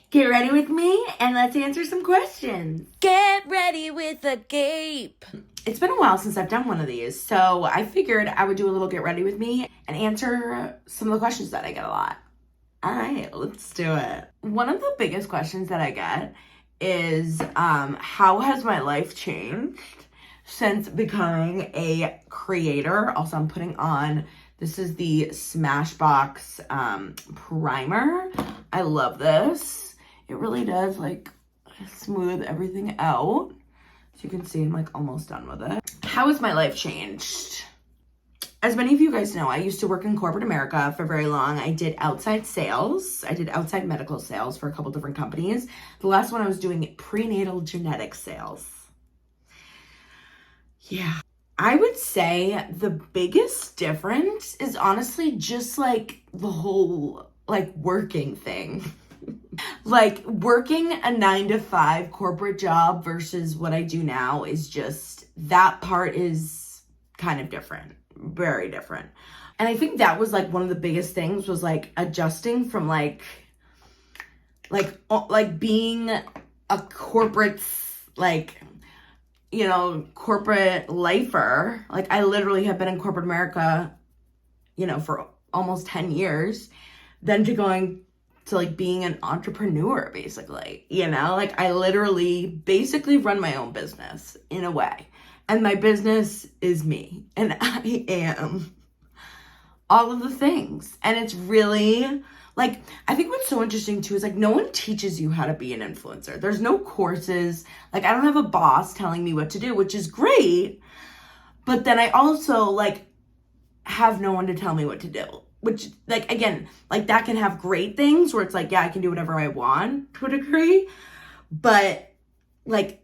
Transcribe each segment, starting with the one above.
Get ready with me and let's answer some questions. Get ready with a Gape. It's been a while since I've done one of these, so I figured I would do a little get ready with me and answer some of the questions that I get a lot. All right, let's do it. One of the biggest questions that I get is, how has my life changed since becoming a creator? Also, I'm putting on, this is the Smashbox primer. I love this. It really does like smooth everything out. So you can see I'm like almost done with it. How has my life changed? As many of you guys know, I used to work in corporate America for very long. I did outside sales. I did outside medical sales for a couple different companies. The last one I was doing prenatal genetic sales. Yeah. I would say the biggest difference is honestly just like the whole like working thing. Like working a 9-to-5 corporate job versus what I do now is just, that part is kind of different, very different. And I think that was like one of the biggest things was like adjusting from like being a corporate, like, you know, corporate lifer. Like I literally have been in corporate America, you know, for almost 10 years, then to going to like being an entrepreneur, basically, you know, like I literally basically run my own business in a way, and my business is me, and I am all of the things. And it's really like, I think what's so interesting too is like no one teaches you how to be an influencer. There's no courses. Like I don't have a boss telling me what to do, which is great, but then I also like have no one to tell me what to do. Which, like, again, like, that can have great things where it's like, yeah, I can do whatever I want to a degree. But, like,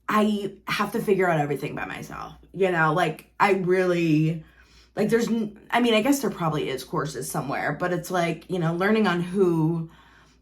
I have to figure out everything by myself. You know, like, I really, like, I mean, I guess there probably is courses somewhere. But it's like, you know, learning on who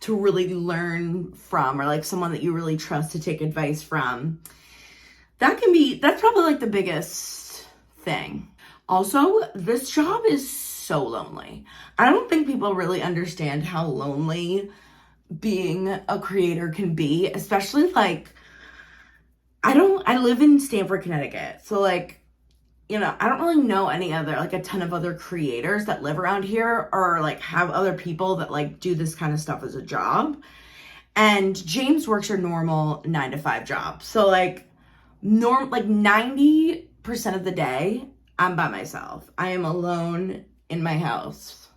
to really learn from, or, like, someone that you really trust to take advice from. That's probably, like, the biggest thing. Also, this job is so lonely. I don't think people really understand how lonely being a creator can be, especially like, I live in Stamford, Connecticut. So like, you know, I don't really know any other, like a ton of other creators that live around here or like have other people that like do this kind of stuff as a job. And James works your normal 9-to-5 job. So like 90% of the day, I'm by myself. I am alone in my house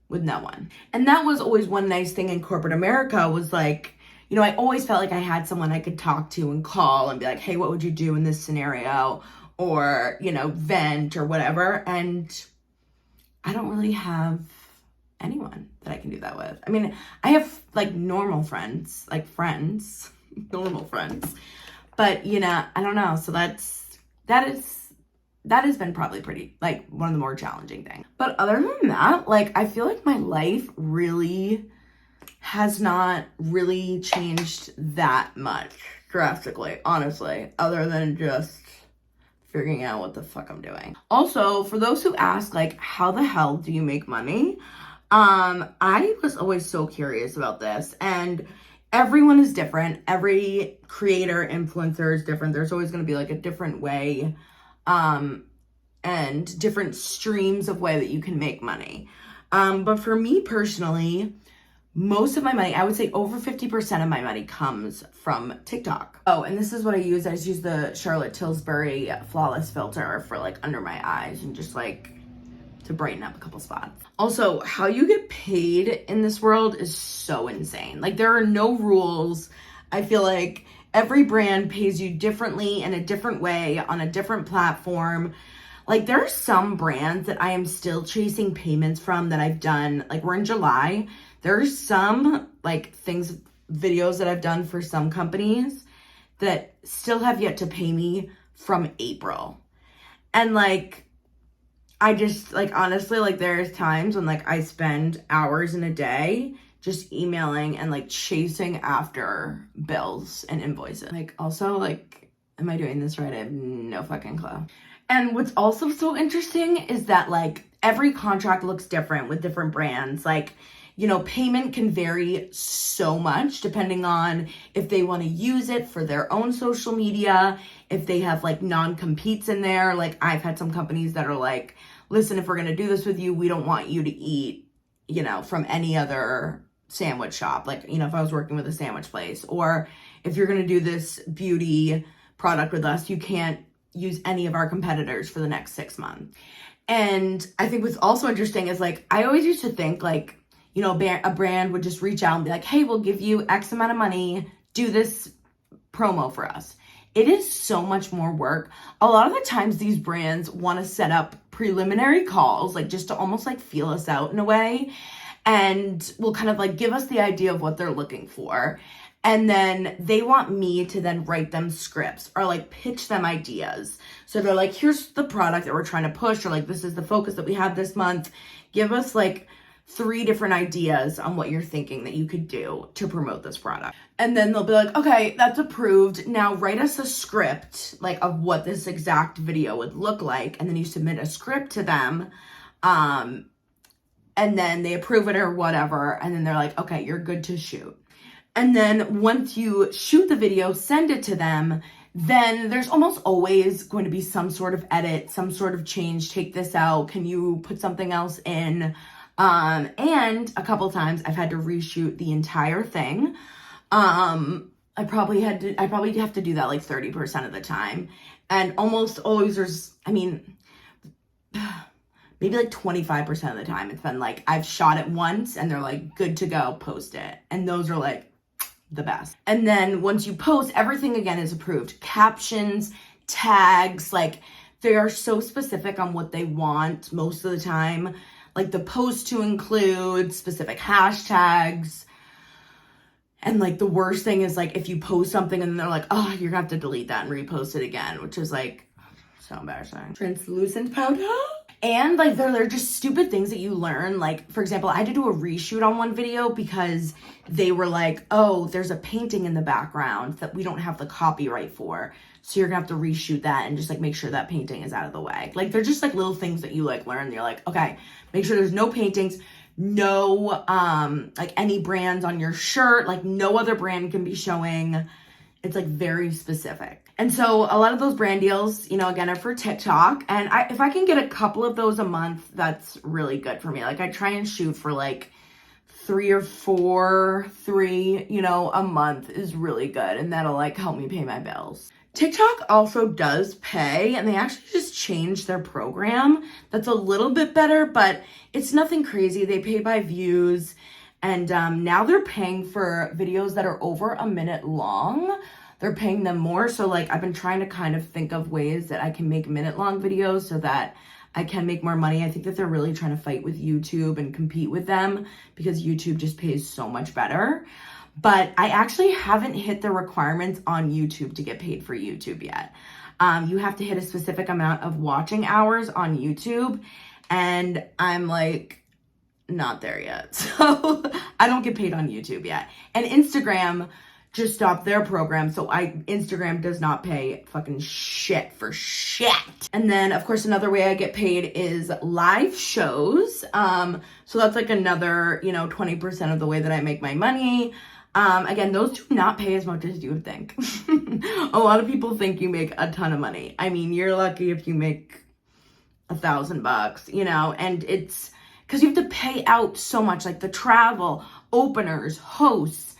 with no one. And that was always one nice thing in corporate America was like, you know, I always felt like I had someone I could talk to and call and be like, hey, what would you do in this scenario? Or, you know, vent or whatever. And I don't really have anyone that I can do that with. I mean, I have like normal friends, normal friends. But, you know, I don't know. So that has been probably pretty, like, one of the more challenging things. But other than that, like, I feel like my life really has not really changed that much drastically, honestly, other than just figuring out what the fuck I'm doing. Also, for those who ask, like, how the hell do you make money? I was always so curious about this, and everyone is different. Every creator, influencer is different. There's always going to be, like, a different way and different streams of way that you can make money. But for me personally, most of my money, I would say over 50% of my money comes from TikTok. Oh, and this is what I use. I just use the Charlotte Tilbury Flawless Filter for like under my eyes and just like to brighten up a couple spots. Also, how you get paid in this world is so insane. Like there are no rules. I feel like every brand pays you differently in a different way on a different platform. Like there are some brands that I am still chasing payments from that I've done. Like we're in July. There's some like videos that I've done for some companies that still have yet to pay me from April. And like, I just like, honestly, like there's times when like I spend hours in a day just emailing and like chasing after bills and invoices. Like also like, am I doing this right? I have no fucking clue. And what's also so interesting is that like every contract looks different with different brands. Like Payment can vary so much depending on if they want to use it for their own social media, if they have like non-competes in there. Like I've had some companies that are like, listen, if we're going to do this with you, we don't want you to eat, from any other sandwich shop. Like, if I was working with a sandwich place, or if you're going to do this beauty product with us, you can't use any of our competitors for the next 6 months. And I think what's also interesting is like, I always used to think like, a brand would just reach out and be like, hey, we'll give you X amount of money, do this promo for us. It is so much more work. A lot of the times these brands want to set up preliminary calls, like just to almost like feel us out in a way, and will kind of like give us the idea of what they're looking for. And then they want me to then write them scripts or like pitch them ideas. So they're like, here's the product that we're trying to push, or like, this is the focus that we have this month. Give us like 3 different ideas on what you're thinking that you could do to promote this product. And then they'll be like, okay, that's approved. Now write us a script like of what this exact video would look like. And then you submit a script to them. And then they approve it or whatever. And then they're like, okay, you're good to shoot. And then once you shoot the video, send it to them, then there's almost always going to be some sort of edit, some sort of change. Take this out. Can you put something else in? And a couple times I've had to reshoot the entire thing. I probably have to do that like 30% of the time. And almost always maybe like 25% of the time it's been like, I've shot it once and they're like, good to go, post it. And those are like the best. And then once you post, everything again is approved. Captions, tags, like they are so specific on what they want most of the time. Like the post to include specific hashtags. And like the worst thing is like if you post something and they're like, oh, you're gonna have to delete that and repost it again, which is like so embarrassing. Translucent powder. And like they're just stupid things that you learn. Like, for example, I had to do a reshoot on one video because they were like, oh, there's a painting in the background that we don't have the copyright for. So you're gonna have to reshoot that and just like make sure that painting is out of the way. Like they're just like little things that you like learn. You're like, okay, make sure there's no paintings, no like any brands on your shirt, like no other brand can be showing. It's like very specific. And so a lot of those brand deals, again, are for TikTok. And if I can get a couple of those a month, that's really good for me. Like I try and shoot for like 3 or 4, a month is really good. And that'll like help me pay my bills. TikTok also does pay, and they actually just changed their program. That's a little bit better, but it's nothing crazy. They pay by views. And now they're paying for videos that are over a minute long. They're paying them more. So like I've been trying to kind of think of ways that I can make minute-long videos so that I can make more money. I think that they're really trying to fight with YouTube and compete with them because YouTube just pays so much better. But I actually haven't hit the requirements on YouTube to get paid for YouTube yet. You have to hit a specific amount of watching hours on YouTube. And I'm like, not there yet. So I don't get paid on YouTube yet. And Instagram just stopped their program. So Instagram does not pay fucking shit for shit. And then of course, another way I get paid is live shows. So that's like another, 20% of the way that I make my money. Again, those do not pay as much as you would think. A lot of people think you make a ton of money. I mean, you're lucky if you make $1,000, and it's because you have to pay out so much, like the travel, openers, hosts.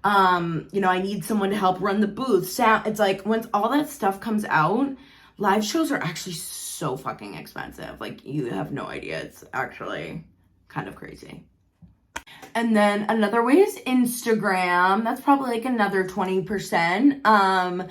I need someone to help run the booth, sound. It's like once all that stuff comes out, live shows are actually so fucking expensive. Like you have no idea. It's actually kind of crazy. And then another way is Instagram. That's probably like another 20%.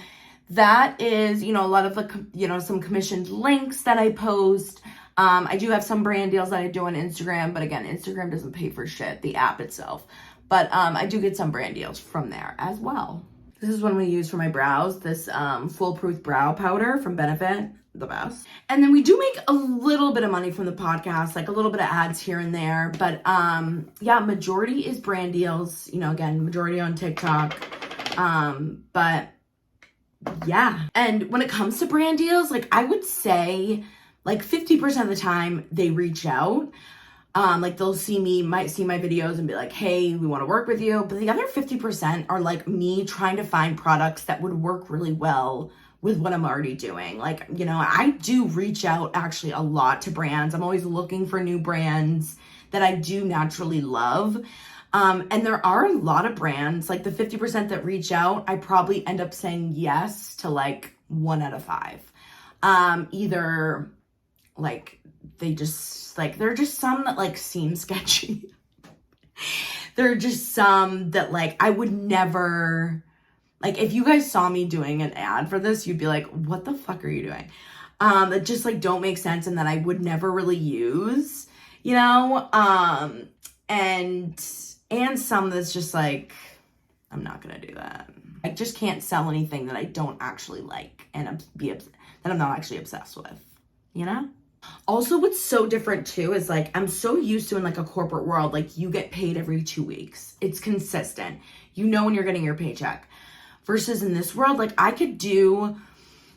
That is, a lot of the, some commissioned links that I post. I do have some brand deals that I do on Instagram, but again, Instagram doesn't pay for shit, the app itself. But I do get some brand deals from there as well. This is one we use for my brows, this foolproof brow powder from Benefit, the best. And then we do make a little bit of money from the podcast, like a little bit of ads here and there. But majority is brand deals, again, majority on TikTok. But yeah. And when it comes to brand deals, like I would say like 50% of the time they reach out. Like they'll might see my videos and be like, hey, we want to work with you. But the other 50% are like me trying to find products that would work really well with what I'm already doing. Like, you know, I do reach out actually a lot to brands. I'm always looking for new brands that I do naturally love. And there are a lot of brands, like the 50% that reach out, I probably end up saying yes to like 1 out of 5. Either like they're just some that like seem sketchy. There are just some that like I would never, like if you guys saw me doing an ad for this, you'd be like, what the fuck are you doing? That just like don't make sense and that I would never really use, you know? And some that's just like, I'm not gonna do that. I just can't sell anything that I don't actually like and that I'm not actually obsessed with, you know? Also, what's so different too is like, I'm so used to in like a corporate world, like you get paid every 2 weeks. It's consistent. You know when you're getting your paycheck. Versus in this world, like I could do,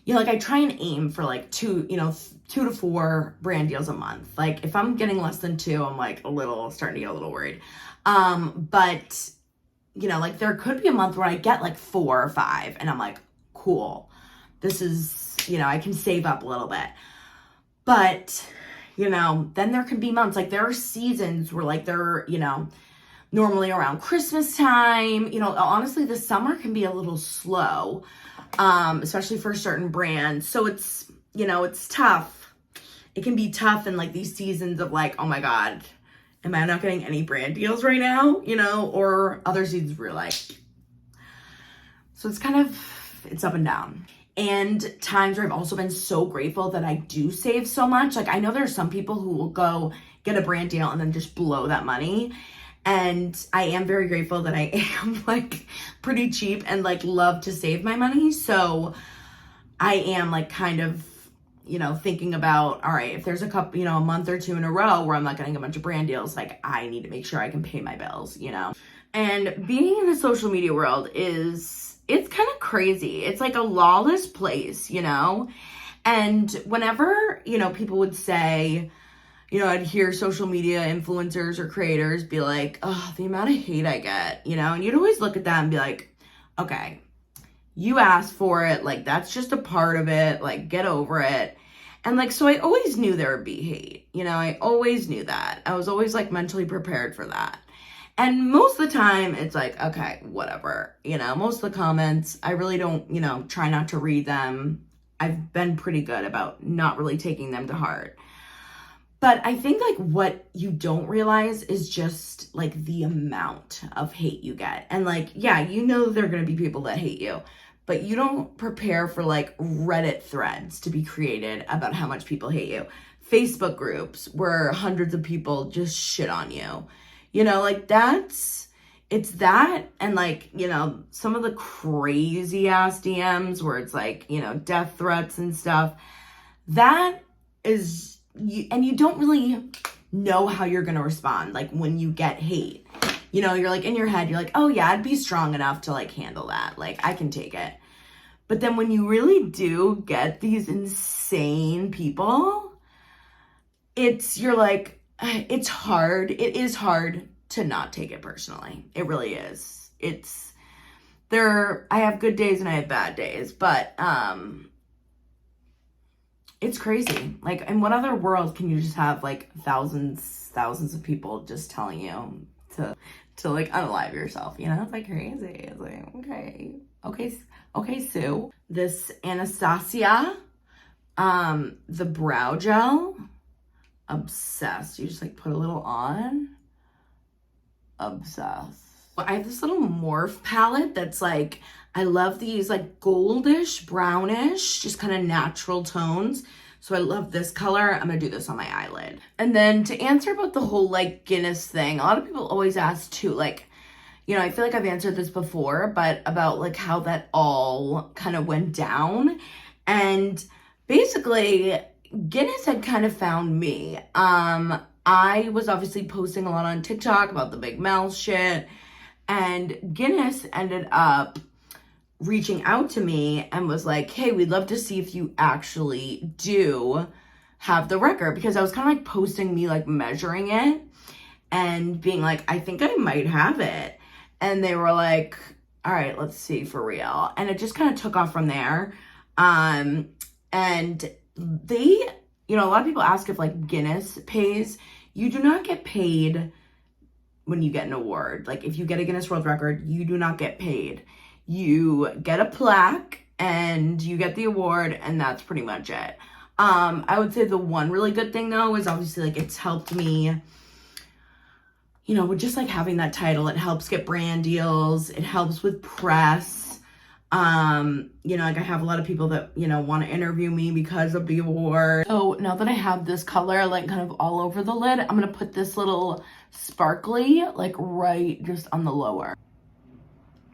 you know, like I try and aim for like 2 to 4 brand deals a month. Like if I'm getting less than 2, I'm like starting to get a little worried. But you know, like there could be a month where I get like 4 or 5 and I'm like, cool, this is, you know, I can save up a little bit. But, you know, then there can be months, like there are seasons where like they're, you know, normally around Christmas time, you know, honestly, the summer can be a little slow, especially for certain brands. So it's, you know, it's tough. It can be tough in like these seasons of like, oh my God, am I not getting any brand deals right now? You know, or other seasons where like, so it's kind of, it's up and down. And times where I've also been so grateful that I do save so much. Like I know there are some people who will go get a brand deal and then just blow that money. And I am very grateful that I am like pretty cheap and like love to save my money. So I am like kind of, you know, thinking about, all right, if there's a couple, you know, a month or 2 in a row where I'm not getting a bunch of brand deals, like I need to make sure I can pay my bills, you know. And being in the social media world it's kind of crazy. It's like a lawless place, you know? And whenever, you know, people would say, you know, I'd hear social media influencers or creators be like, oh, the amount of hate I get, you know? And you'd always look at that and be like, okay, you asked for it. Like, that's just a part of it. Like, get over it. And like, so I always knew there would be hate, you know? I always knew that. I was always like mentally prepared for that. And most of the time, it's like, okay, whatever. You know, most of the comments, I really don't, you know, try not to read them. I've been pretty good about not really taking them to heart. But I think like what you don't realize is just like the amount of hate you get. And like, yeah, you know there are going to be people that hate you. But you don't prepare for like Reddit threads to be created about how much people hate you. Facebook groups where hundreds of people just shit on you. You know, like it's that and like, you know, some of the crazy ass DMs where it's like, you know, death threats and stuff. That is, and you don't really know how you're going to respond. Like when you get hate, you know, you're like in your head, you're like, oh yeah, I'd be strong enough to like handle that. Like I can take it. But then when you really do get these insane people, you're like, it's hard. It is hard to not take it personally. It really is. I have good days and I have bad days, but it's crazy. Like in what other world can you just have like thousands of people just telling you to like unalive yourself, you know? It's like crazy. It's like, okay, Sue. This Anastasia, the brow gel, obsessed. You just like put a little on. Obsessed. I have this little Morph palette that's like, I love these like goldish, brownish, just kind of natural tones. So I love this color. I'm gonna do this on my eyelid. And then to answer about the whole like Guinness thing, a lot of people always ask too, like, you know, I feel like I've answered this before, but about like how that all kind of went down. And basically, Guinness had kind of found me. I was obviously posting a lot on TikTok about the big mouth shit, and Guinness ended up reaching out to me and was like, hey, we'd love to see if you actually do have the record, because I was kind of like posting me like measuring it and being like, I think I might have it. And they were like, all right, let's see for real. And it just kind of took off from there. And they, you know, a lot of people ask if like Guinness pays. You do not get paid when you get an award. Like if you get a Guinness World Record, you do not get paid. You get a plaque and you get the award, and that's pretty much it. I would say the one really good thing though is obviously like it's helped me, you know, with just like having that title. It helps get brand deals. It helps with press. You know, like I have a lot of people that, you know, want to interview me because of the award. So now that I have this color like kind of all over the lid, I'm going to put this little sparkly like right just on the lower.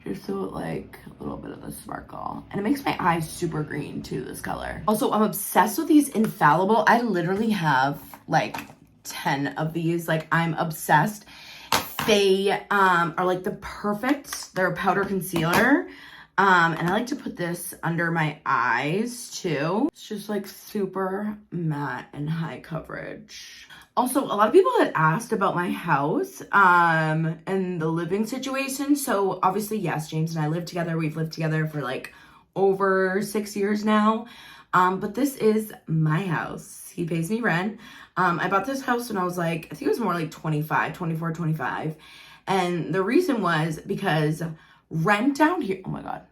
Just so like a little bit of the sparkle. And it makes my eyes super green too, this color. Also, I'm obsessed with these Infallible. I literally have like 10 of these. Like I'm obsessed. They are like the perfect, they're a powder concealer. And I like to put this under my eyes too. It's just like super matte and high coverage. Also, a lot of people had asked about my house and the living situation. So obviously, yes, James and I live together. We've lived together for like over 6 years now. But this is my house. He pays me rent. I bought this house when I was like, I think it was more like 24, 25. And the reason was because rent down here, oh my God,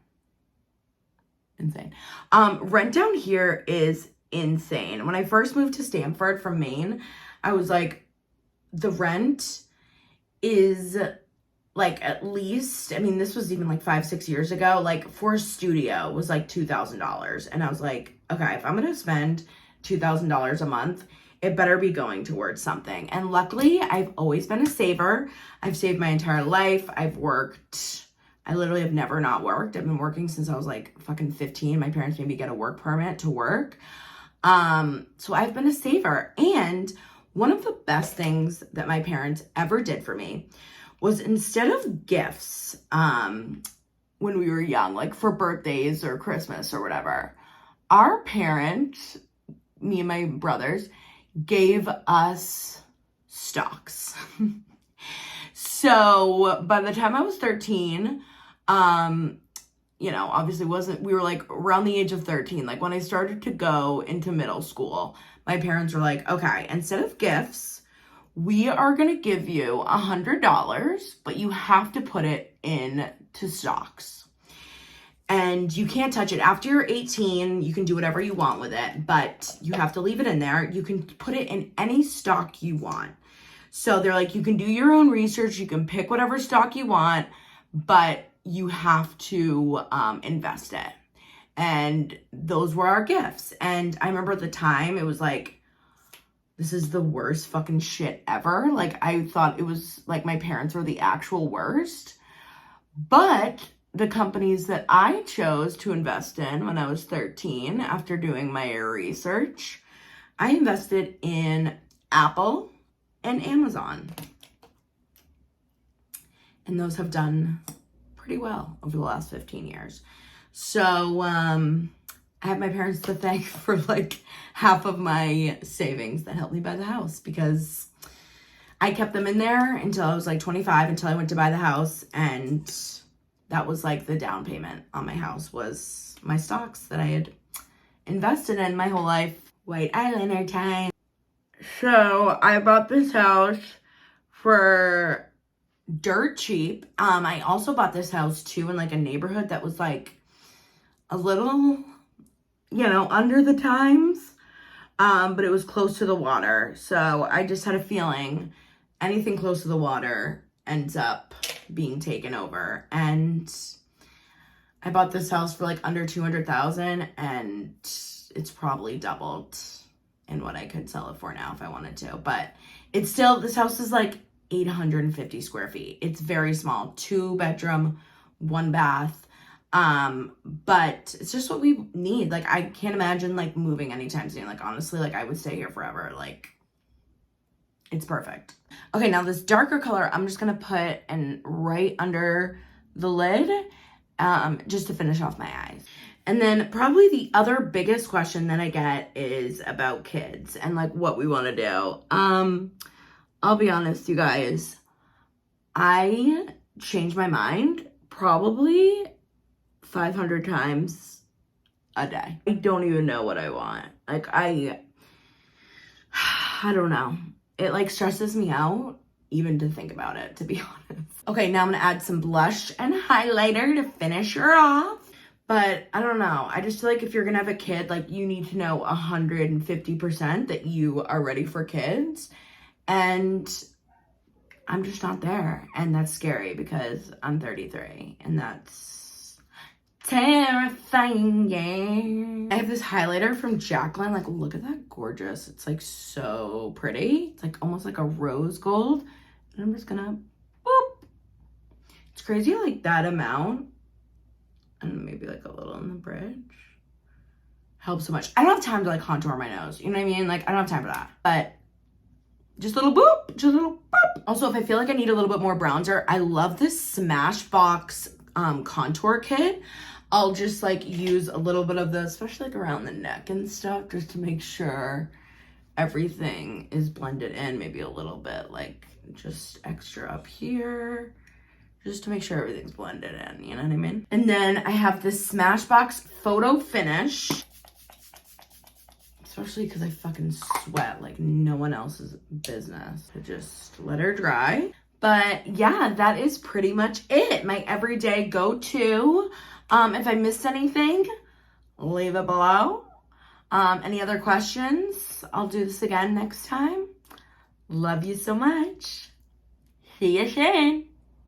insane. Rent down here is insane. When I first moved to Stamford from Maine, I was like, the rent is like at least, I mean, this was even like 5-6 years ago, like for a studio was like $2,000. And I was like, okay, if I'm going to spend $2,000 a month, it better be going towards something. And luckily, I've always been a saver. I've saved my entire life. I've worked. I literally have never not worked. I've been working since I was like fucking 15. My parents made me get a work permit to work. So I've been a saver. And one of the best things that my parents ever did for me was, instead of gifts, when we were young, like for birthdays or Christmas or whatever, our parents, me and my brothers, gave us stocks. So by the time I was 13, you know, obviously we were like around the age of 13. Like when I started to go into middle school, my parents were like, okay, instead of gifts, we are going to give you $100, but you have to put it into stocks. And you can't touch it. After you're 18, you can do whatever you want with it, but you have to leave it in there. You can put it in any stock you want. So they're like, you can do your own research. You can pick whatever stock you want, but you have to invest it. And those were our gifts. And I remember at the time, it was like, this is the worst fucking shit ever. Like, I thought it was like my parents were the actual worst. But the companies that I chose to invest in when I was 13, after doing my research, I invested in Apple and Amazon. And those have done pretty well over the last 15 years. So I have my parents to thank for like half of my savings that helped me buy the house, because I kept them in there until I was like 25, until I went to buy the house. And that was like the down payment on my house, was my stocks that I had invested in my whole life. White eyeliner time. So I bought this house for dirt cheap. I also bought this house too in like a neighborhood that was like a little, you know, under the times, but it was close to the water. So I just had a feeling anything close to the water ends up being taken over. And I bought this house for like under 200,000, and it's probably doubled in what I could sell it for now if I wanted to. But it's still, this house is like 850 square feet. It's very small, 2-bedroom, 1 bath. But it's just what we need. Like, I can't imagine like moving anytime soon. Like, honestly, like I would stay here forever. Like, it's perfect. Okay, now this darker color, I'm just gonna put in right under the lid. just to finish off my eyes. And then probably the other biggest question that I get is about kids and like what we want to do. I'll be honest, you guys, I change my mind probably 500 times a day. I don't even know what I want. Like, I don't know. It like stresses me out even to think about it, to be honest. Okay, now I'm gonna add some blush and highlighter to finish her off. But I don't know. I just feel like if you're gonna have a kid, like you need to know 150% that you are ready for kids. And I'm just not there. And that's scary because I'm 33 and that's terrifying, yeah. I have this highlighter from Jaclyn. Like, look at that, gorgeous. It's like so pretty. It's like almost like a rose gold. And I'm just gonna, boop. It's crazy, like that amount. And maybe like a little in the bridge. Helps so much. I don't have time to like contour my nose. You know what I mean? Like, I don't have time for that. But just a little boop, just a little boop. Also, if I feel like I need a little bit more bronzer, I love this Smashbox contour kit. I'll just like use a little bit of this, especially like around the neck and stuff, just to make sure everything is blended in. Maybe a little bit like just extra up here, just to make sure everything's blended in, you know what I mean? And then I have this Smashbox Photo Finish, especially because I fucking sweat like no one else's business. To just let her dry. But yeah, that is pretty much it. My everyday go-to. If I missed anything, leave it below. Any other questions? I'll do this again next time. Love you so much. See you soon.